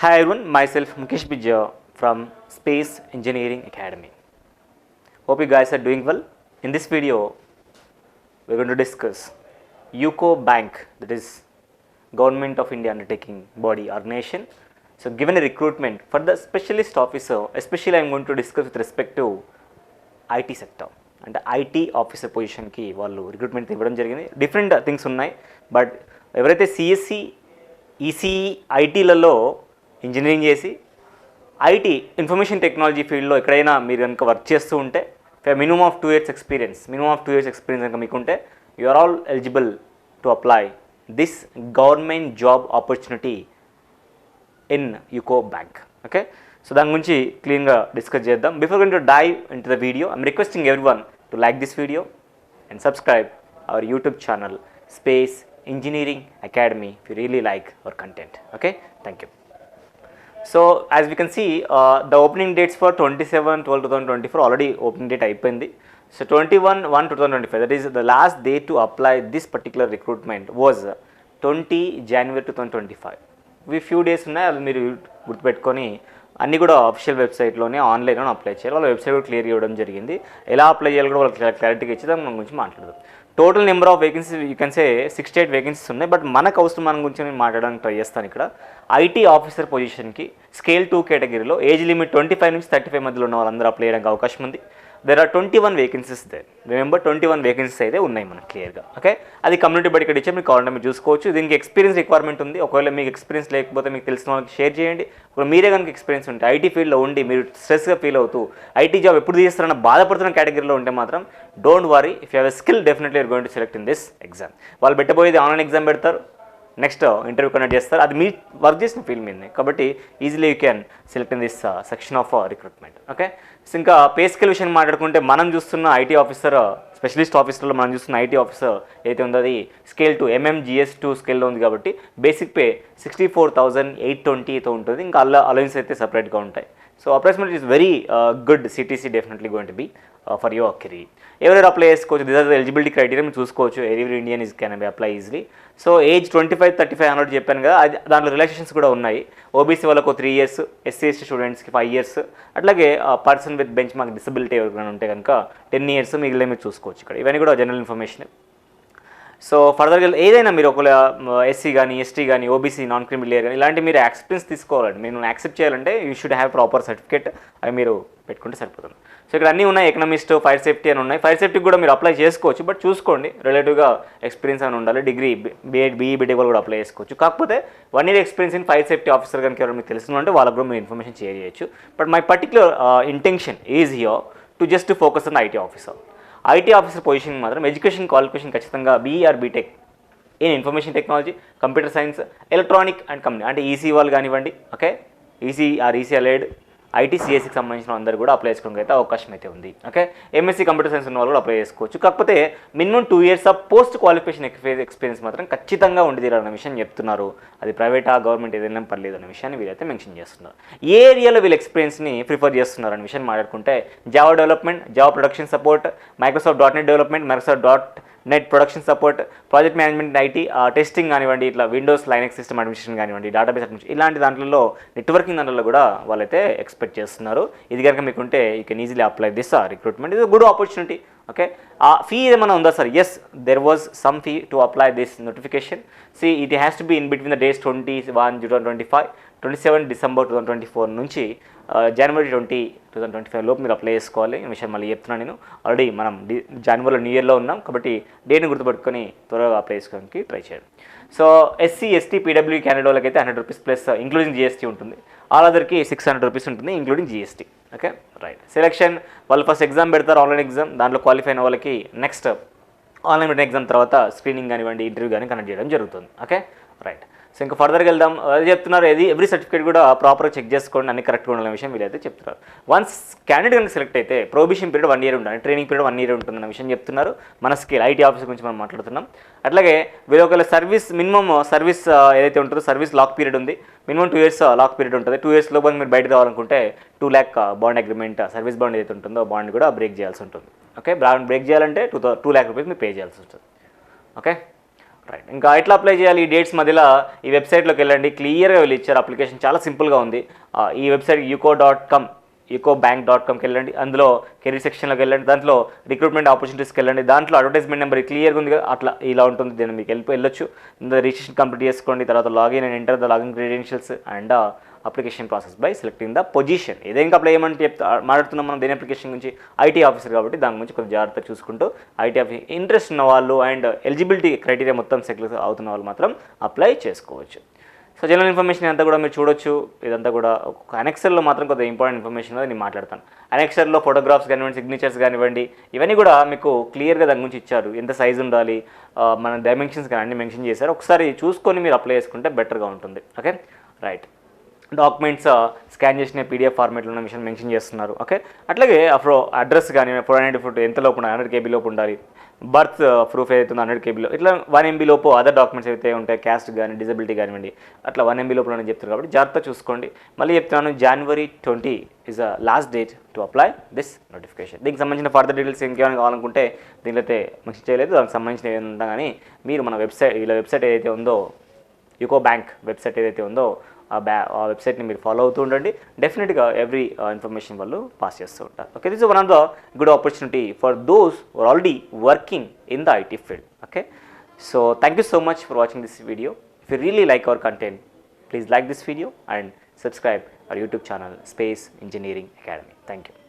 Hi everyone, myself Mukesh Bijja from Space Engineering Academy. Hope you guys are doing well. In this video, we're going to discuss UCO Bank, that is Government of India undertaking body or nation. So given a recruitment for the specialist officer, especially I'm going to discuss with respect to IT sector. అంటే IT officer పొజిషన్కి వాళ్ళు recruitment ఇవ్వడం జరిగింది. Different things ఉన్నాయి, but ఎవరైతే CSC ECE ఐటీలలో engineering చేసి IT information technology ఫీల్డ్లో ఎక్కడైనా మీరు కనుక వర్క్ చేస్తూ ఉంటే మినిమమ్ ఆఫ్ 2 years ఎక్స్పీరియన్స్ కనుక మీకుంటే you are all eligible to apply this government job opportunity in UCO bank. Okay, so దాని గురించి క్లీన్గా డిస్కస్ చేద్దాం. Before going to dive in to the video, I'm requesting everyone to like this video and subscribe our YouTube channel Space Engineering Academy if you really like our content. Okay, thank you. So as we can see, the opening dates for 27/12/2024 already opening date అయిపోయింది. So 21/1/2025, that is the last day to apply this particular recruitment was 20 January 2025. ఇవి few days ఉన్నాయి, అది మీరు గుర్తుపెట్టుకొని అన్నీ కూడా official వెబ్సైట్లోనే ఆన్లైన్లో apply చేయాలి. వాళ్ళ వెబ్సైట్ కూడా క్లియర్ ఇవ్వడం జరిగింది. ఎలా అప్లై చేయాలి కూడా వాళ్ళకి క్లారిటీగా ఇచ్చి దాని గురించి మాట్లాడదాం. Total number of vacancies you can say 68 vacancies ఉన్నాయి, బట్ మనకు అవసరం మన గురించి నేను మాట్లాడడానికి ట్రై చేస్తాను. ఇక్కడ ఐటీ ఆఫీసర్ పొజిషన్కి స్కేల్ 2 కేటగిరీలో ఏజ్ లిమిట్ 25 నుంచి 35 మధ్యలో ఉన్న వాళ్ళందరూ అప్లై చేయడానికి అవకాశం ఉంది. There are 21 vacancies there. Remember 21 vacancies అయితే ఉన్నాయి మనకు క్లియర్గా. ఓకే, అది కమ్యూనిటీ బట్టి ఇక్కడ ఇచ్చే మీకు కావాలంటే మీరు చూసుకోవచ్చు. దీనికి ఎక్స్పీరియన్స్ రిక్వైర్మెంట్ ఉంది. ఒకవేళ మీకు ఎక్స్పీరియన్స్ లేకపోతే మీకు తెలిసిన వాళ్ళకి షేర్ చేయండి. ఇప్పుడు మీరే కనుక ఎక్స్పీరియన్స్ ఉంటే ఐటీ ఫీల్డ్లో ఉండి మీరు స్ట్రెస్గా ఫీల్ అవుతూ ఐటీ జాబ్ ఎప్పుడు తీస్తారన్న బాధపడుతున్న కేటగిరీలో ఉంటే మాత్రం don't worry, if you have a skill definitely you're going to select in this exam. వాళ్ళు పెట్టబోయేది ఆన్లైన్ ఎగ్జామ్ పెడతారు, నెక్స్ట్ ఇంటర్వ్యూ కండక్ట్ చేస్తారు. అది మీ వర్క్ చేసిన ఫీల్డ్ మీదే కాబట్టి easily you can select in this section of recruitment. Okay, so ఇంకా pay scale విషయం మాట్లాడుకుంటే మనం చూస్తున్న ఐటీ ఆఫీసర్ స్పెషలిస్ట్ ఆఫీసర్లో మనం చూస్తున్న ఐటీ ఆఫీసర్ ఏదైతే ఉందో అది స్కేల్ 2 MMGS2 స్కేల్లో ఉంది కాబట్టి బేసిక్ పే 64,820తో ఉంటుంది. ఇంకా అలవెన్స్ అయితే సపరేట్గా ఉంటాయి. So approximately is very good CTC definitely going to be for your career. ఎవరైనా అప్లై చేసుకోవచ్చు. This are the eligibility criteria మీరు చూసుకోవచ్చు. Every Indian is can be apply easily. So age 25-35 అన్నట్టు చెప్పాను కదా, అది దాంట్లో రిలాక్సేషన్స్ కూడా ఉన్నాయి. ఓబీసీ వాళ్ళకు 3 years, SC ST స్టూడెంట్స్కి 5 years, అట్లాగే person with bench mark disability ఎవరికైనా ఉంటే కనుక 10 years మిగిలిన మీరు చూసుకోవచ్చు. ఇక్కడ ఇవన్నీ కూడా జనరల్ ఇన్ఫర్మేషన్. సో ఫర్దర్గా ఏదైనా మీరు ఒకవేళ ఎస్సీ కానీ ఎస్టీ కానీ ఓబీసీ నాన్ క్రిమినల్ లేయర్ కానీ ఇలాంటి మీరు ఎక్స్పీరియన్స్ తీసుకోవాలండి. మీరు యాక్సెప్ట్ చేయాలంటే you should have proper certificate, అవి మీరు పెట్టుకుంటే సరిపోతుంది. సో ఇక్కడ అన్నీ ఉన్నాయి. ఎకనామిస్ట్, ఫైర్ సేఫ్టీ అని ఉన్నాయి. ఫైర్ సేఫ్టీకి కూడా మీరు అప్లై చేసుకోవచ్చు, బట్ చూసుకోండి రిలేటివ్గా ఎక్స్పీరియన్స్ అని ఉండాలి. డిగ్రీ బీఈ బీటెక్ కూడా అప్లై చేసుకోవచ్చు. కాకపోతే 1 year experience in fire safety officer కనుక ఎవరు మీకు తెలిసిన అంటే వాళ్ళకు కూడా మీరు ఇన్ఫర్మేషన్ షేర్ చేయొచ్చు. But my particular intention is here to just focus on IT officer. IT officer position మాత్రం ఎడ్యుకేషన్ క్వాలిఫికేషన్ ఖచ్చితంగా BE or B Tech in information technology, computer science, electronic and company అంటే ఈసీ వాళ్ళు కానివ్వండి. Okay, EC or EC allied IT సిఎస్సికి సంబంధించిన అందరూ కూడా apply చేసుకోవడానికి అయితే అవకాశం అయితే ఉంది. ఓకే, ఎంఎస్సీ కంప్యూటర్ సైన్స్ ఉన్న వాళ్ళు కూడా అప్లై చేసుకోవచ్చు. కాకపోతే minimum 2 years of post qualification experience మాత్రం ఖచ్చితంగా ఉండి తీరాలన్న విషయం చెప్తున్నారు. అది ప్రైవేటా గవర్నమెంట్ ఏదైనా పర్లేదు అన్న విషయాన్ని వీరైతే మెన్షన్ చేస్తున్నారు. ఏ ఏరియాలో వీళ్ళు ఎక్స్పీరియన్స్ని ప్రిఫర్ చేస్తున్నారు అనే విషయాన్ని మాట్లాడుకుంటే Java development, Java production support, Microsoft .NET development, Microsoft .NET production support, project management IT, testing కానివ్వండి, ఇట్లా విండోస్ లైనక్స్ సిస్టమ్ అడ్మినిస్ట్రేషన్ కానివ్వండి, డేటాబేస్ అడ్మినిస్ట్రేషన్, ఇలాంటి దాంట్లో నెట్వర్కింగ్ దాంట్లో కూడా వాళ్ళైతే ఎక్స్పెక్ట్ చేస్తున్నారు. ఇది కనుక మీకుంటే you can easily apply this recruitment. ఇది గుడ్ ఆపర్చునిటీ. ఓకే, ఆ ఫీ ఏమైనా ఉందా sir? Yes, there was some fee to apply this notification. See it has to be in between the days 21/2025, 27 December 2024 నుంచి January 20, 2025 లోపు మీరు apply చేసుకోవాలి. ఈ విషయం మళ్ళీ చెప్తున్నాను. నేను ఆల్రెడీ మనం జనవరిలో న్యూ ఇయర్లో ఉన్నాం కాబట్టి డేట్ని గుర్తుపెట్టుకొని త్వరగా అప్లై చేసుకోవడానికి ట్రై చేయండి. So SC ST PW candidate వాళ్ళకి అయితే ₹100 ప్లస్ ఇంక్లూడింగ్ జీఎస్టీ ఉంటుంది. ఆల్ అదర్కి ₹600 ఉంటుంది including GST. Okay, right. Selection వాళ్ళు ఫస్ట్ ఎగ్జామ్ పెడతారు, ఆన్లైన్ ఎగ్జామ్. దాంట్లో క్వాలిఫై అయిన వాళ్ళకి నెక్స్ట్ ఆన్లైన్ పెట్టిన ఎగ్జామ్ తర్వాత స్క్రీనింగ్ కానివ్వండి, ఇంటర్వ్యూ కానీ కండక్ట్ చేయడం జరుగుతుంది. Okay, right. సో ఇంకా ఫర్దర్గా వెళ్దాం. అది చెప్తున్నారు, ఎవ్రీ సర్టిఫికేట్ కూడా ప్రాపర్గా చెక్ చేసుకోండి, అన్ని కరెక్ట్గా ఉండాలనే విషయం వీళ్ళైతే చెప్తున్నారు. వన్స్ క్యాండిడేట్ కనుక సెలెక్ట్ అయితే ప్రొబేషన్ పీరియడ్ 1 year ఉండాలి, ట్రైనింగ్ పీరియడ్ 1 year ఉంటుందన్న విషయం చెప్తున్నారు. మన స్కిల్ ఐటీ ఆఫీసర్ గురించి మనం మాట్లాడుతున్నాం. అట్లాగే వీళ్ళు ఒకవేళ సర్వీస్ మినిమమ్ సర్వీస్ ఏదైతే ఉంటుందో సర్వీస్ లాక్ పీరియడ్ ఉంది. మినిమం 2 years లాక్ పీరియడ్ ఉంటుంది. 2 years లోపు మీరు బయట రావాలనుకుంటే 2 lakh bond agreement, service bond ఏదైతే ఉంటుందో బాండ్ కూడా బ్రేక్ చేయాల్సి ఉంటుంది. ఓకే, బాండ్ బ్రేక్ చేయాలంటే 2 lakh రూపీస్ మీరు పే చేయాల్సి ఉంటుంది. ఓకే, రైట్, ఇంకా ఎట్లా అప్లై చేయాలి ఈ డేట్స్ మధ్యలో ఈ వెబ్సైట్లోకి వెళ్ళండి, క్లియర్గా వెళ్ళి ఇచ్చారు. అప్లికేషన్ చాలా సింపుల్గా ఉంది. ఈ వెబ్సైట్ uk.com uk.bank.comకి వెళ్ళండి, అందులో కెరీర్ సెక్షన్లోకి వెళ్ళండి, దాంట్లో రిక్రూట్మెంట్ ఆపర్చునిటీస్కి వెళ్ళండి, దాంట్లో అడ్వర్టైజ్మెంట్ నెంబర్ క్లియర్గా ఉంది కదా, అట్లా ఇలా ఉంటుంది. దీన్ని మీకు వెళ్ళొచ్చు, రిజిస్ట్రేషన్ కంప్లీట్ చేసుకోండి. తర్వాత login and enter the login credentials and application process by selecting the position. ఏదైనా అప్లై చేయమని మాట్లాడుతున్నాం మనం దేని అప్లికేషన్ గురించి, ఐటీ ఆఫీసర్ కాబట్టి దాని గురించి కొంచెం జాగ్రత్తగా చూసుకుంటూ ఐటీ ఆఫీసర్ ఇంట్రెస్ట్ ఉన్న వాళ్ళు అండ్ ఎలిజిబిలిటీ క్రైటీరియా మొత్తం సెలెక్ట్ అవుతున్న వాళ్ళు మాత్రం అప్లై చేసుకోవచ్చు. సో జనరల్ ఇన్ఫర్మేషన్ అంతా కూడా మీరు చూడొచ్చు. ఇదంతా కూడా ఒక అనెక్సర్లో మాత్రం కొంత ఇంపార్టెంట్ ఇన్ఫర్మేషన్ నేను మాట్లాడతాను. అనెక్సర్లో ఫోటోగ్రాఫ్స్ కానివ్వండి, సిగ్నేచర్స్ కానివ్వండి, ఇవన్నీ కూడా మీకు క్లియర్గా దాని గురించి ఇచ్చారు. ఎంత సైజు ఉండాలి, మన డైమెన్షన్స్ కానీ అన్ని మెన్షన్ చేశారు. ఒకసారి చూసుకొని మీరు అప్లై చేసుకుంటే బెటర్గా ఉంటుంది. ఓకే రైట్, డాక్యుమెంట్స్ స్కాన్ చేసిన పీడిఎఫ్ ఫార్మేట్లో ఉన్న విషయం మెన్షన్ చేస్తున్నారు. ఓకే, అట్లాగే అడ్రస్ కానీ 494 ఎంత లోపు 100 KB లోపు ఉండాలి. బర్త్ ప్రూఫ్ ఏదైతే ఉందో 100 KB ఇట్లా 1 MB లోపు అదర్ డాక్యుమెంట్స్ అయితే ఉంటాయి, క్యాస్ట్ కానీ డిజబిలిటీ కానివ్వండి, అట్లా 1 MB లోపల చెప్తారు కాబట్టి జాగ్రత్త చూసుకోండి. మళ్ళీ చెప్తున్నాను, January 20 is the last date to apply this notification. దీనికి సంబంధించిన ఫర్దర్ డీటెయిల్స్ ఇంకేమైనా కావాలనుకుంటే దీనిలో అయితే మెన్షన్ చేయలేదు, దానికి సంబంధించిన ఏదైనా కానీ మీరు మన వెబ్సైట్ ఏదైతే ఉందో యూకో బ్యాంక్ వెబ్సైట్ ఏదైతే ఉందో ఆ వెబ్సైట్ని మీరు ఫాలో అవుతూ ఉండండి. డెఫినెట్గా ఎవ్రీ ఇన్ఫర్మేషన్ వాళ్ళు పాస్ చేస్తూ ఉంటారు. Okay, this is one of the good opportunity for those who are already working in the IT field. Okay, so thank you so much for watching this video. If you really like our content, please like this video and subscribe our YouTube channel Space Engineering Academy. Thank you.